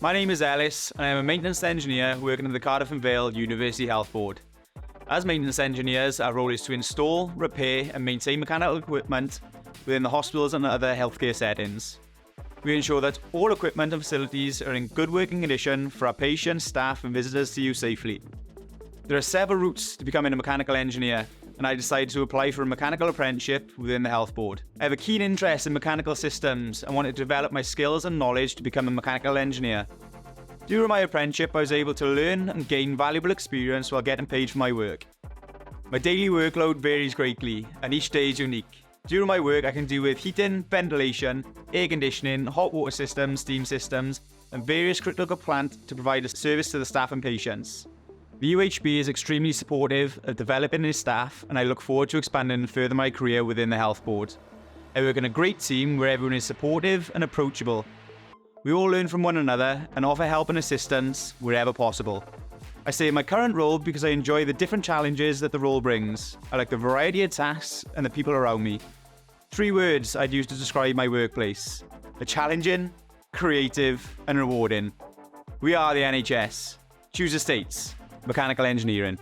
My name is Ellis, and I am a maintenance engineer working at the Cardiff and Vale University Health Board. As maintenance engineers, our role is to install, repair, and maintain mechanical equipment within the hospitals and other healthcare settings. We ensure that all equipment and facilities are in good working condition for our patients, staff, and visitors to use safely. There are several routes to becoming a mechanical engineer, and I decided to apply for a mechanical apprenticeship within the health board. I have a keen interest in mechanical systems and wanted to develop my skills and knowledge to become a mechanical engineer. During my apprenticeship, I was able to learn and gain valuable experience while getting paid for my work. My daily workload varies greatly, and each day is unique. During my work, I can deal with heating, ventilation, air conditioning, hot water systems, steam systems, and various critical plant to provide a service to the staff and patients. The UHB is extremely supportive of developing its staff, and I look forward to expanding and further my career within the health board. I work in a great team where everyone is supportive and approachable. We all learn from one another and offer help and assistance wherever possible. I stay in my current role because I enjoy the different challenges that the role brings. I like the variety of tasks and the people around me. 3 words I'd use to describe my workplace: challenging, creative, and rewarding. We are the NHS. Choose estates. Mechanical engineering.